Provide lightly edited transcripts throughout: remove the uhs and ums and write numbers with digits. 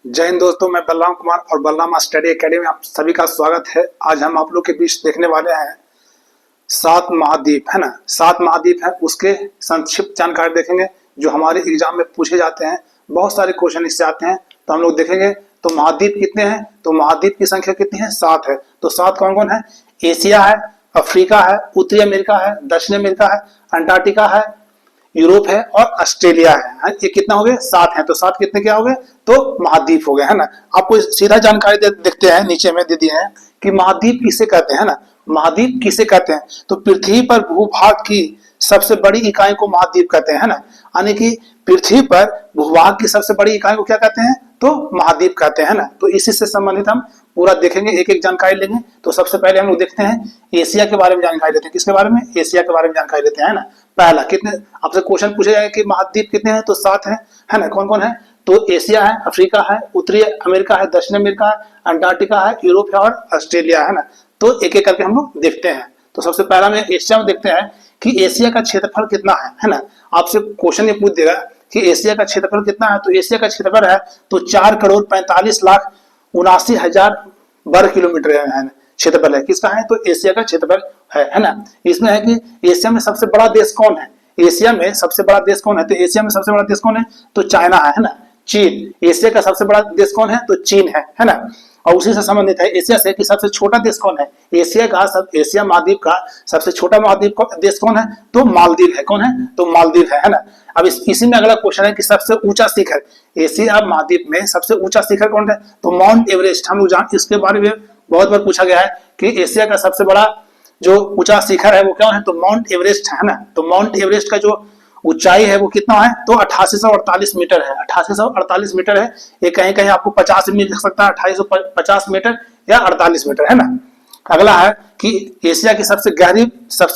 जय हिंद दोस्तों, मैं बलराम कुमार और बलराम स्टडी एकेडमी में आप सभी का स्वागत है। आज हम आप लोग के बीच देखने वाले हैं 7 महाद्वीप, है ना। 7 महाद्वीप है, उसके संक्षिप्त जानकारी देखेंगे जो हमारे एग्जाम में पूछे जाते हैं। बहुत सारे क्वेश्चन इससे आते हैं, तो हम लोग देखेंगे। तो महाद्वीप कितने हैं? तो महाद्वीप की संख्या कितनी है? 7 है। तो 7 कौन कौन है? एशिया है, अफ्रीका है, उत्तरी अमेरिका है, दक्षिण अमेरिका है, अंटार्कटिका है, यूरोप है और ऑस्ट्रेलिया है। ये कितना हो गए? 7 है। तो 7 कितने क्या हो गए? तो महाद्वीप हो गए, है ना। आपको सीधा जानकारी देखते हैं, नीचे में दे दिए हैं कि महाद्वीप किसे कहते हैं, ना। महाद्वीप किसे कहते हैं? तो पृथ्वी पर भूभाग की सबसे बड़ी इकाई को महाद्वीप कहते हैं, है ना। यानी कि पृथ्वी पर भूभाग की सबसे बड़ी इकाई को क्या कहते हैं? तो महाद्वीप कहते हैं, ना। तो इसी से संबंधित हम पूरा देखेंगे, एक एक जानकारी लेंगे। तो सबसे पहले हम लोग देखते हैं एशिया के बारे में जानकारी लेते हैं। किसके बारे में? एशिया के बारे में जानकारी लेते हैं, ना। पहला, कितने आपसे क्वेश्चन पूछे जाए कि महाद्वीप कितने हैं? तो 7 है ना। कौन कौन है? तो एशिया है, अफ्रीका है, उत्तरी अमेरिका है, दक्षिण अमेरिका है, अंटार्कटिका है, यूरोप है और ऑस्ट्रेलिया है, ना। तो एक एक करके हम लोग देखते हैं। तो सबसे पहला में एशिया में देखते हैं कि एशिया का क्षेत्रफल कितना है ना। आपसे क्वेश्चन ये पूछ देगा कि एशिया का क्षेत्रफल कितना है। तो एशिया का क्षेत्रफल है तो 4,45,79,000 वर्ग किलोमीटर है, क्षेत्रफल है। किसका है? तो एशिया का क्षेत्रफल है ना। इसमें है कि एशिया में सबसे बड़ा देश कौन है? एशिया में सबसे बड़ा देश कौन है? तो एशिया में सबसे बड़ा देश कौन है? तो चाइना है ना। चीन। एशिया का सबसे बड़ा देश कौन है? तो चीन है ना। और उसी से संबंधित है एशिया से कि सबसे छोटा देश कौन है? एशिया महाद्वीप का सबसे छोटा महाद्वीप देश कौन है? तो मालदीव है। कौन है? तो मालदीव है ना। अब इसी में अगला क्वेश्चन है कि सबसे ऊंचा शिखर, एशिया महाद्वीप में सबसे ऊंचा शिखर कौन है? तो माउंट एवरेस्ट। हम लोग इसके बारे में बहुत बार पूछा गया है कि एशिया का सबसे बड़ा जो ऊंचा शिखर है वो क्या है? तो माउंट एवरेस्ट है ना। तो माउंट एवरेस्ट का जो ऊंचाई है वो कितना है? तो 8848 मीटर है। 8848 मीटर है। ये कहीं कहीं आपको 50 मिल सकता है, 2850 मीटर या 48 मीटर, है ना। अगला है कि एशिया की सबसे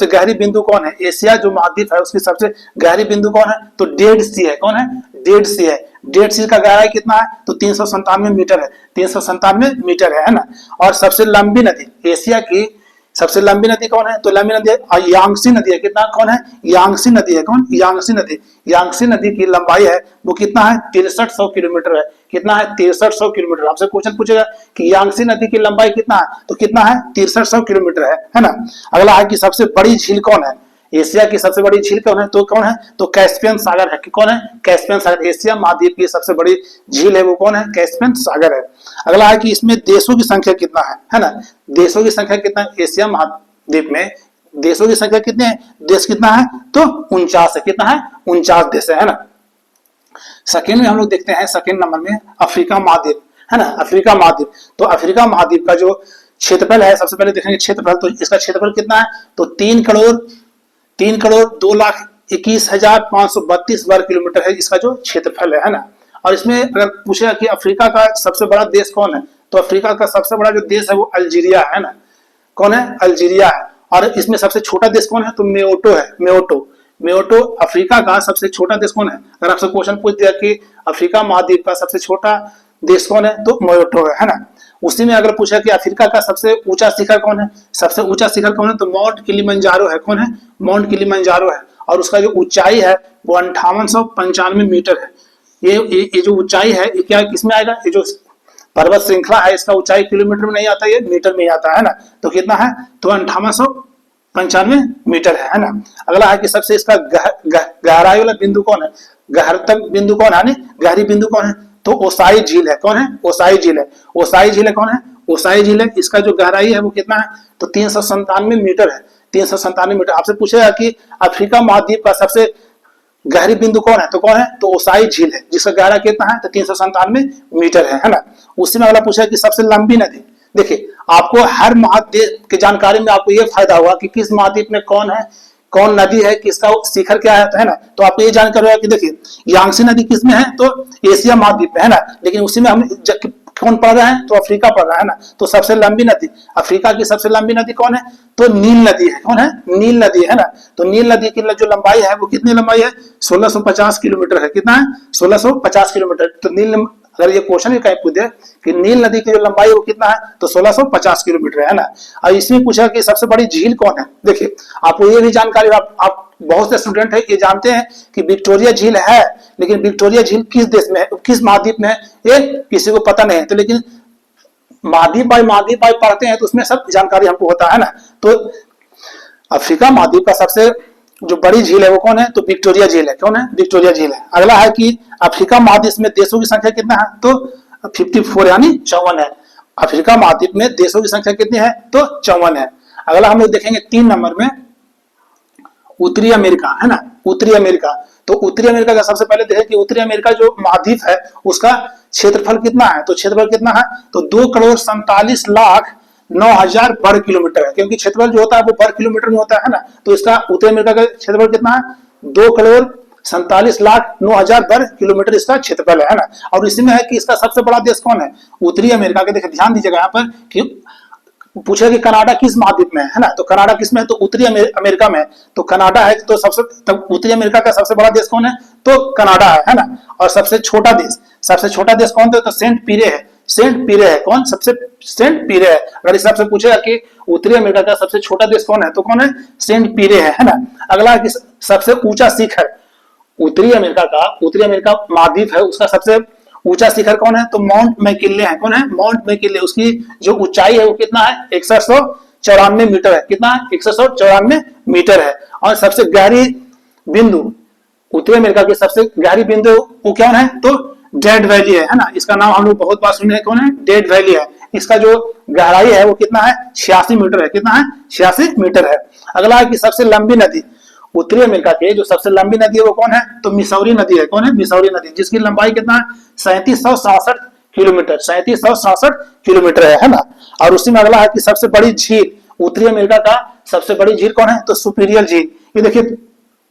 गहरी बिंदु कौन है? एशिया जो महाद्वीप है उसकी सबसे गहरी बिंदु कौन है? तो डेड सी है। कौन है? डेड सी है। डेड सी का गहराई कितना है? तो 397 मीटर है। 397 मीटर है ना। और सबसे लंबी नदी, एशिया की सबसे लंबी नदी कौन है? तो लंबी नदी यांगसी नदी है। कितना? कौन है? यांगसी नदी है। कौन? यांगसी नदी। यांगसी नदी की लंबाई है वो कितना है? 6300 किलोमीटर है। कितना है? 6300 किलोमीटर। आपसे क्वेश्चन पूछेगा कि यांगसी नदी की लंबाई कितना है? तो कितना है? 6300 किलोमीटर है ना। अगला है कि सबसे बड़ी झील कौन है? एशिया की सबसे बड़ी झील कौन है? तो कौन है? तो कैस्पियन सागर है। कि कौन है? कैस्पियन सागर। एशिया महाद्वीप की सबसे बड़ी झील है वो कौन है? कैस्पियन सागर है। अगला है कि इसमें देशों की संख्या कितना है ना। देशों की संख्या कितना है? एशिया महाद्वीप में देशों की संख्या कितने है? देश कितना है? तो 49 है। कितना है? 49 देश है ना। सेकेंड में हम लोग देखते हैं, सेकेंड नंबर में अफ्रीका महाद्वीप, है ना। अफ्रीका महाद्वीप। तो अफ्रीका महाद्वीप का जो क्षेत्रफल है, सबसे पहले देखेंगे क्षेत्रफल। तो इसका क्षेत्रफल कितना है? तो 3,02,21,532 वर्ग किलोमीटर है इसका जो क्षेत्रफल है ना। और इसमें अगर पूछेगा कि अफ्रीका का सबसे बड़ा देश कौन है? तो अफ्रीका का सबसे बड़ा जो देश है वो अल्जीरिया है ना। कौन है? अल्जीरिया है। और इसमें सबसे छोटा देश कौन है? तो मेओटो है। मेओटो अफ्रीका का सबसे छोटा देश कौन है? अगर आपसे क्वेश्चन पूछ दिया कि अफ्रीका महाद्वीप का सबसे छोटा देश कौन है? तो मेओटो है ना। उसी में अगर पूछा कि अफ्रीका का सबसे ऊंचा शिखर कौन है? सबसे ऊंचा शिखर कौन है? तो माउंट किलिमंजारो है। कौन है? माउंट किलिमंजारो है। और उसका जो ऊंचाई है वो 5895 मीटर है। ये जो ऊंचाई है ये क्या किसमें आएगा? ये जो पर्वत श्रृंखला है इसका ऊंचाई किलोमीटर में नहीं आता, ये मीटर में ही आता है ना। तो कितना है? तो 5895 मीटर है ना। अगला है कि सबसे इसका गहराई वाला बिंदु कौन है? गहरतम बिंदु कौन है? गहरी बिंदु कौन है? तो ओसाई झील है। कौन है? ओसाई झील है। ओसाई झील है। कौन है? ओसाई झील है। इसका जो गहराई है वो कितना है? तो 397 मीटर है। 397 मीटर। आपसे पूछेगा कि अफ्रीका महाद्वीप का सबसे गहरी बिंदु कौन है? तो कौन है? तो ओसाई झील है, जिसका गहरा कितना है? तो 397 मीटर है ना। उसी में अगला पूछा कि सबसे लंबी नदी। देखिए, आपको हर महाद्वीप की जानकारी में आपको यह फायदा होगा कि किस महाद्वीप में कौन है, कौन नदी है, किसका शिखर क्या है ना। तो आपको ये जानकारी होगा कि देखिए यांगसी नदी किसमें है? तो एशिया महाद्वीप में है ना। लेकिन उसी में हम कौन पढ़ रहे हैं? तो अफ्रीका पढ़ रहा है ना। तो सबसे लंबी नदी, अफ्रीका की सबसे लंबी नदी कौन है? तो नील नदी है। कौन है? नील नदी है ना। तो नील नदी की जो लंबाई है वो कितनी लंबाई है? 1650 किलोमीटर है। कितना है? 1650 किलोमीटर। तो अगर ये क्वेश्चन कहीं पूछे कि नील नदी की जो लंबाई है वो कितना है? तो 1650 किलोमीटर है ना। और इसमें पूछा कि सबसे बड़ी झील कौन है? देखिए, आपको ये भी जानकारी आप बहुत से स्टूडेंट है ये जानते हैं कि विक्टोरिया झील है, लेकिन विक्टोरिया झील किस देश में है, किस महाद्वीप में है, ये किसी को पता नहीं है। तो लेकिन महाद्वीप बाय पढ़ते हैं तो उसमें सब जानकारी हमको होता है ना। तो अफ्रीका महाद्वीप का सबसे जो बड़ी झील है वो कौन है, तो विक्टोरिया झील है। कौन है, विक्टोरिया झील है। अगला है कि अफ्रीका महाद्वीप में देशों की संख्या कितना है, तो 54 यानी 54 है। अफ्रीका महाद्वीप में देशों की संख्या कितनी है, तो 54 है। अगला हम लोग देखेंगे 3 नंबर में उत्तरी अमेरिका, है ना, उत्तरी अमेरिका। तो उत्तरी अमेरिका का सबसे पहले देखें कि उत्तरी अमेरिका जो महाद्वीप है उसका क्षेत्रफल कितना है, तो क्षेत्रफल कितना है, तो 2,47,09,000 वर्ग किलोमीटर है। क्योंकि क्षेत्रफल जो होता है वो वर्ग किलोमीटर में होता है ना, तो इसका उत्तरी अमेरिका का क्षेत्रफल कितना है, 2,47,09,000 वर्ग किलोमीटर इसका क्षेत्रफल है ना। और इसी में है कि इसका सबसे बड़ा देश कौन है, उत्तरी अमेरिका के। देखिए ध्यान दीजिएगा यहाँ पर कि पूछा कि कनाडा किस महाद्वीप में है ना, तो कनाडा किस में है, तो उत्तरी अमेरिका में। तो कनाडा है, तो सबसे उत्तरी अमेरिका का सबसे बड़ा देश कौन है, तो कनाडा है ना। और सबसे छोटा देश कौन था, तो सेंट पीरे है। सेंट पीरे है कौन, सबसे सेंट पीरे है। अगर इस सबसे पूछेगा कि उत्तरी अमेरिका का सबसे छोटा देश कौन है, तो कौन है, सेंट पीरे है ना। अगला है कि सबसे ऊंचा शिखर उत्तरी अमेरिका महाद्वीप है, उसका सबसे ऊंचा शिखर कौन है, तो माउंट मैकिन्ले है। कौन है, माउंट मैकिन्ले। उसकी जो ऊंचाई है वो कितना है, 194 मीटर है। कितना है, 194 मीटर है। और सबसे गहरी बिंदु उत्तरी अमेरिका की सबसे गहरी बिंदु वो क्या है, तो डेड वैली है ना। इसका नाम हम लोग बहुत बार सुने हैं, कौन है, डेड वैली है। इसका जो गहराई है वो कितना है, 86 मीटर है। कितना है, 86 मीटर है। अगला है कि सबसे लंबी नदी उत्तरी अमेरिका के जो सबसे लंबी नदी है वो कौन है, तो मिसौरी नदी है। कौन है, मिसौरी नदी, जिसकी लंबाई कितना है, 3767 किलोमीटर, 3767 किलोमीटर है ना। और उसी में अगला है कि सबसे बड़ी झील उत्तरी अमेरिका का सबसे बड़ी झील कौन है, तो सुपीरियर झील। ये देखिए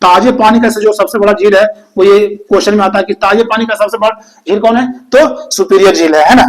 ताजे पानी का जो सबसे बड़ा झील है वो ये क्वेश्चन में आता है कि ताजे पानी का सबसे बड़ा झील कौन है, तो सुपीरियर झील है ना।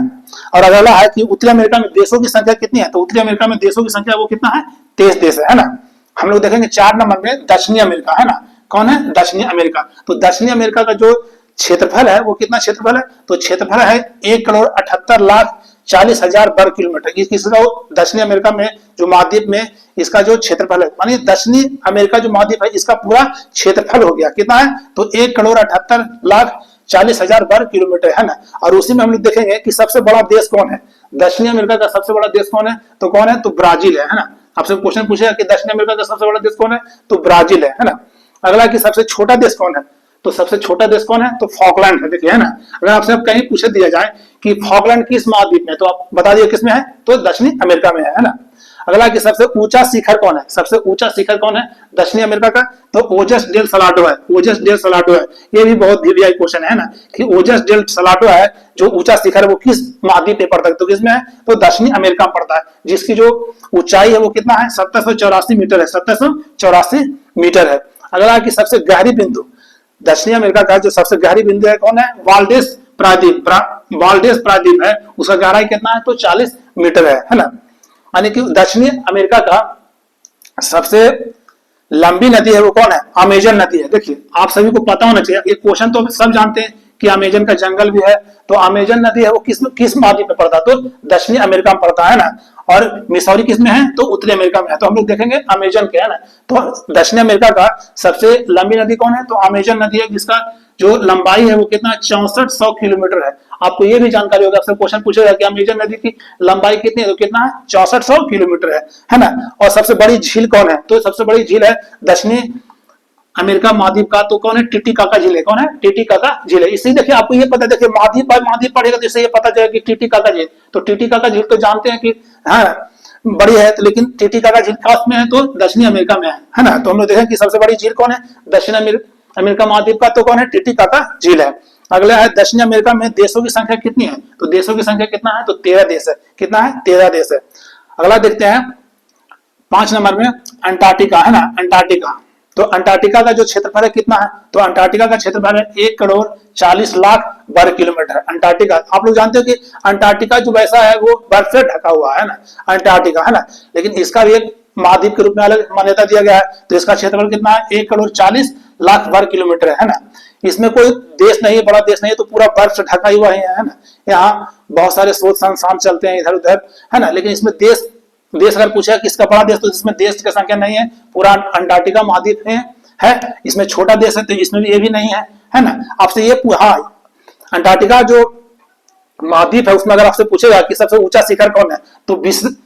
और अगला है कि उत्तरी अमेरिका में देशों की संख्या कितनी है, तो उत्तरी अमेरिका में देशों की संख्या वो कितना है, 23 देश है ना। हम लोग देखेंगे 4 नंबर में दक्षिणी अमेरिका, है ना। कौन है, दक्षिणी अमेरिका। तो दक्षिणी अमेरिका का जो क्षेत्रफल है वो कितना क्षेत्रफल है, तो क्षेत्रफल है 1,78,40,000 वर्ग किलोमीटर। इसका दक्षिणी अमेरिका में जो महाद्वीप में इसका जो क्षेत्रफल है, मानिए दक्षिणी अमेरिका जो महाद्वीप है इसका पूरा क्षेत्रफल हो गया कितना है, तो 1,78,40,000 वर्ग किलोमीटर है ना। और उसी में हम लोग देखेंगे कि सबसे बड़ा देश कौन है, दक्षिणी अमेरिका का सबसे बड़ा देश कौन है, तो कौन है, तो ब्राजील है ना। आपसे क्वेश्चन पूछेगा कि दक्षिण अमेरिका का सबसे बड़ा देश कौन है, तो ब्राजील है ना। अगला कि सबसे छोटा देश कौन है, तो सबसे छोटा देश कौन है, तो फॉकलैंड है। देखिए है ना, अगर आपसे कहीं पूछे दिया जाए कि फॉकलैंड किस महाद्वीप में, तो आप बता दिए किसमें है, तो दक्षिणी अमेरिका में है ना। अगला कि सबसे ऊंचा शिखर कौन है, सबसे ऊंचा शिखर कौन है दक्षिणी अमेरिका का, तो ओजस डेल सलाडो है। ओजस डेल सलाडो है, ये भी बहुत वीवीआई क्वेश्चन है ना कि ओजस डेल सलाडो है जो ऊंचा शिखर वो किस महाद्वीप पे पड़ता है, तो किसमें है, तो दक्षिणी अमेरिका में पड़ता है, जिसकी जो ऊंचाई है वो कितना है, 1784 मीटर है, 1784 मीटर है। अगला कि सबसे गहरी बिंदु दक्षिणी अमेरिका का जो सबसे गहरी बिंदु है कौन है, वाल्डेस प्रायद्वीप, वाल्डेस प्रायद्वीप है, उसका गहराई कितना है, तो 40 मीटर है ना। यानी कि दक्षिणी अमेरिका का सबसे लंबी नदी है वो कौन है, अमेजन नदी है। देखिए आप सभी को पता होना चाहिए, ये क्वेश्चन तो सब जानते हैं कि अमेजन का जंगल भी है, तो अमेजन नदी है वो किस महाद्वीप में पड़ता है, तो दक्षिणी अमेरिका में पड़ता है ना। और मिसौरी किस में है, तो उत्तरी अमेरिका में है। तो हम लोग देखेंगे अमेजन के, है ना। तो दक्षिणी अमेरिका का सबसे लंबी नदी कौन है, तो अमेजन नदी है, जिसका जो लंबाई है वो कितना 6400 किलोमीटर है। आपको ये भी जानकारी होगा, आपसे क्वेश्चन पूछेगा कि अमेजन नदी की लंबाई कितनी है, तो कितना है 6400 किलोमीटर है ना। और सबसे बड़ी झील कौन है, तो सबसे बड़ी झील है दक्षिणी अमेरिका महाद्वीप का, तो कौन है, टिटिकाका झील है। कौन है, टिटिकाका झील है। इससे देखिए आपको ये पता है, देखिए महाद्वीप बाय महाद्वीप पढ़ेगा तो इससे ये पता चलेगा कि टिटिकाका झील, तो टिटिकाका झील तो जानते हैं कि हाँ बड़ी है, तो लेकिन टिटिकाका झील खास में है तो दक्षिणी अमेरिका में है ना। तो हम लोग देखें कि सबसे बड़ी झील कौन है, दक्षिण अमेरिका महाद्वीप का, तो कौन है, टिटिकाका झील है। अगला है दक्षिण अमेरिका में देशों की संख्या कितनी है, तो देशों की संख्या कितना है, तो 13 देश है। कितना है, 13 देश है। अगला देखते हैं 5 नंबर में अंटार्कटिका, है ना, अंटार्कटिका। तो अंटार्कटिका का जो क्षेत्रफल है कितना है, तो अंटार्कटिका का क्षेत्रफल है 1,40,00,000 वर्ग किलोमीटर। अंटार्कटिका आप लोग जानते हो कि अंटार्कटिका जो वैसा है वो बर्फ से ढका हुआ है ना, अंटार्कटिका, है ना। लेकिन इसका भी एक महाद्वीप के रूप में अलग मान्यता दिया गया है, तो इसका क्षेत्रफल कितना है, 1,40,00,000 वर्ग किलोमीटर है ना। इसमें कोई देश नहीं है, बड़ा देश नहीं है, तो पूरा बर्फ से ढका हुआ है ना। यहाँ बहुत सारे शोध संस्थान चलते हैं इधर उधर, है ना। लेकिन इसमें देश अगर पूछा कि इसका बड़ा देश, तो इसमें देश की संख्या नहीं है, पूरा अंटार्कटिका महाद्वीप है है, इसमें छोटा देश है तो इसमें भी ये भी नहीं है ना। आपसे ये हाँ, अंटार्कटिका जो महाद्वीप है उसमें अगर आपसे पूछेगा कि सबसे ऊंचा शिखर कौन है तो विंसन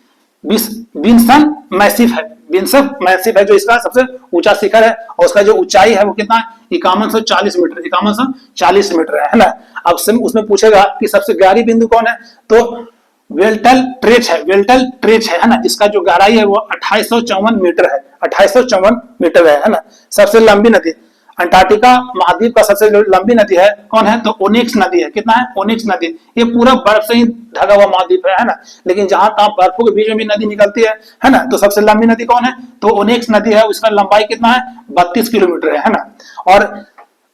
मैसिव है, विंसन मैसिव है जो इसका सबसे ऊंचा शिखर है, और उसका जो ऊंचाई है वो कितना है 5140 मीटर, 5140 मीटर है ना। अब उसमें पूछेगा कि सबसे गहरी बिंदु कौन है तो वेल्टल ट्रेच है, वेल्टल ट्रेच है ना, जिसका जो गहराई है वो 2854 मीटर है, 2854 मीटर है ना। सबसे लंबी नदी अंटार्कटिका महाद्वीप का सबसे लंबी नदी है कौन है तो ओनिक्स नदी है, कितना है ओनिक्स नदी। ये पूरा बर्फ से ही ढका हुआ महाद्वीप है ना, लेकिन जहां तहां बर्फों के बीच में भी नदी निकलती है ना। तो सबसे लंबी नदी कौन है तो ओनिक्स नदी है, उसका लंबाई कितना है 32 किलोमीटर है ना। और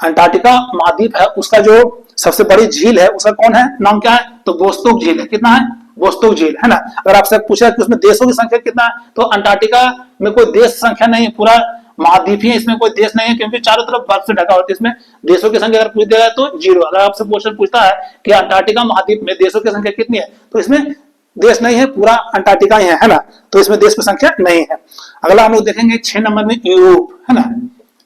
अंटार्कटिका महाद्वीप है उसका जो सबसे बड़ी झील है उसका कौन है नाम क्या है तो वोस्टोक झील है, कितना है वोस्टोक झील है ना। अगर आपसे पूछा कि उसमें देशों की संख्या कितना है तो अंटार्कटिका में कोई देश संख्या नहीं है, पूरा महाद्वीप ही है, इसमें कोई देश नहीं है क्योंकि चारों तरफ बर्फ से ढका होता है। इसमें देशों की संख्या अगर पूछ दिया जाए तो 0। अगर आपसे क्वेश्चन पूछता है कि अंटार्कटिका महाद्वीप में देशों की संख्या कितनी है तो इसमें देश नहीं है, पूरा अंटार्कटिका ही है ना, तो इसमें देश की संख्या नहीं है। अगला हम लोग देखेंगे 6 नंबर में यूरोप है ना।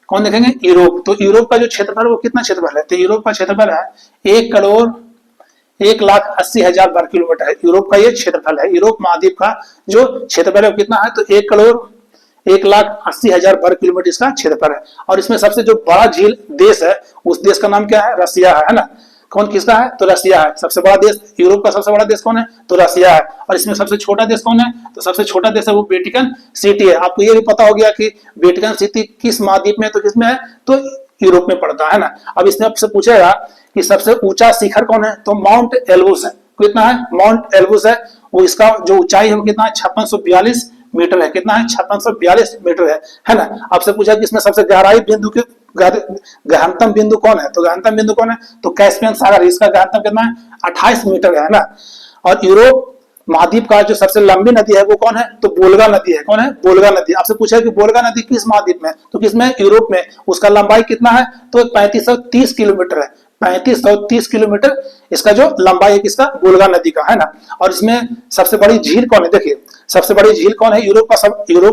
कौन देखेंगे यूरोप। तो यूरोप का जो क्षेत्रफल वो कितना क्षेत्रफल है तो यूरोप का क्षेत्रफल है 1,80,00,000 वर्ग किलोमीटर है, यूरोप का ये क्षेत्रफल है। यूरोप महाद्वीप का जो क्षेत्रफल है वो कितना है तो 1,80,00,000 वर्ग किलोमीटर इसका क्षेत्रफल है। और इसमें सबसे जो बड़ा झील देश है उस देश का नाम क्या है रसिया है ना। कौन किसका है तो रसिया है, सबसे बड़ा देश यूरोप का सबसे बड़ा देश कौन है तो रसिया है। और इसमें सबसे छोटा देश कौन है तो सबसे छोटा देश है वो वेटिकन सिटी है। आपको ये भी पता हो गया कि वेटिकन सिटी किस महाद्वीप में तो किसमें है तो यूरोप में पड़ता है ना। अब इसमें आपसे पूछेगा कि सबसे ऊंचा शिखर कौन है तो माउंट एल्ब्रूस है, कितना है माउंट एल्ब्रूस है, वो इसका जो ऊंचाई है वो कितना है 5642 मीटर है, कितना है 5642 मीटर है ना। आपसे पूछा कि इसमें सबसे गहराई बिंदु के गहनतम बिंदु कौन है तो गहनतम बिंदु कौन है तो कैस्पियन सागर, इसका गहनतम कितना है 28 मीटर है ना। और यूरोप महाद्वीप का जो सबसे लंबी नदी है वो कौन है तो बोल्गा नदी है, कौन है बोल्गा नदी। आपसे पूछा कि बोल्गा नदी किस महाद्वीप में तो किसमें यूरोप में, उसका लंबाई कितना है तो 3530 किलोमीटर है, 3530 किलोमीटर इसका जो लंबाई है किसका बोल्गा नदी का है ना। और इसमें सबसे बड़ी झील कौन है देखिए, सबसे बड़ी झील कौन है यूरोप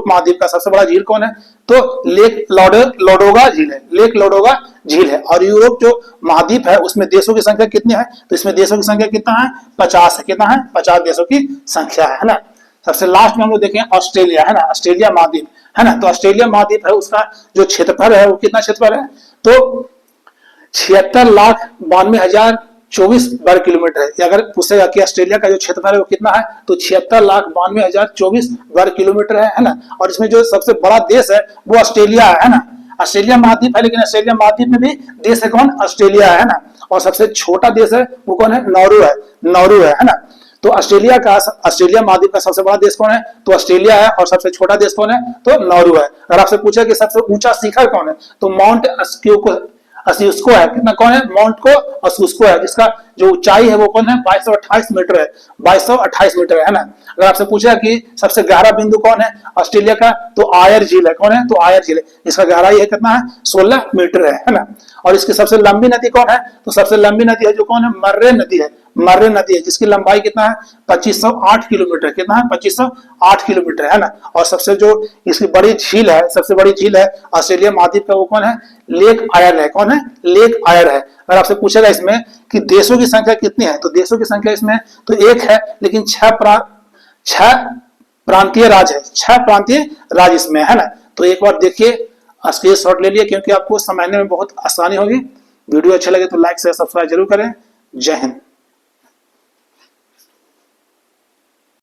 महाद्वीप का सबसे बड़ा झील कौन है तो लेक लोडोगा झील है, लेक लोडोगा झील है। और यूरोप जो महाद्वीप है उसमें देशों की संख्या कितनी है तो इसमें देशों की संख्या कितना है 50 है, कितना है 50 देशों की संख्या है ना। सबसे लास्ट में हम लोग देखें ऑस्ट्रेलिया है ना, ऑस्ट्रेलिया महाद्वीप है ना। तो ऑस्ट्रेलिया महाद्वीप है उसका जो क्षेत्रफल है वो कितना क्षेत्रफल है तो 76,92,024 वर्ग किलोमीटर है। अगर पूछेगा कि ऑस्ट्रेलिया का जो क्षेत्रफल है वो कितना है तो 76,92,024 वर्ग किलोमीटर है ना। और इसमें जो सबसे बड़ा देश है वो ऑस्ट्रेलिया है ना। ऑस्ट्रेलिया महाद्वीप है लेकिन ऑस्ट्रेलिया महाद्वीप में भी देश है कौन ऑस्ट्रेलिया है ना। और सबसे छोटा देश है वो कौन है नौरू है ना। तो ऑस्ट्रेलिया महाद्वीप का सबसे बड़ा देश कौन है तो ऑस्ट्रेलिया है, और सबसे छोटा देश कौन है तो नौरू है। अगर आपसे पूछा कि सबसे ऊंचा शिखर कौन है तो माउंट अस्यूस्को है, कितना कौन है माउंट को अस्यूस्को है, जिसका जो ऊंचाई है वो कौन है 2228 मीटर है, 2228 मीटर है ना। अगर आपसे पूछा कि सबसे गहरा बिंदु कौन है ऑस्ट्रेलिया का तो आयर झील है, कौन है तो आयर झील है, इसका गहराई है कितना है 16 मीटर है ना। और इसकी सबसे लंबी नदी कौन है तो सबसे लंबी नदी है जो कौन है मर्रे नदी है, मर्रे नदी है, जिसकी लंबाई कितना है 2508 किलोमीटर, कितना है 2508 किलोमीटर है ना। और सबसे जो इसकी बड़ी झील है, सबसे बड़ी झील है ऑस्ट्रेलिया महाद्वीप का वो कौन है लेक आयर है, कौन है लेक आयर है। अगर आपसे पूछेगा इसमें कि देशों की संख्या कितनी है तो देशों की संख्या इसमें तो 1 है लेकिन 6 प्रांतीय राज्य है, 6 प्रांतीय राज्य इसमें है ना। तो एक बार देखिए स्क्रीनशॉट ले लिए क्योंकि आपको समझने में बहुत आसानी होगी। वीडियो अच्छा लगे तो लाइक शेयर सब्सक्राइब जरूर करें। जय हिंद।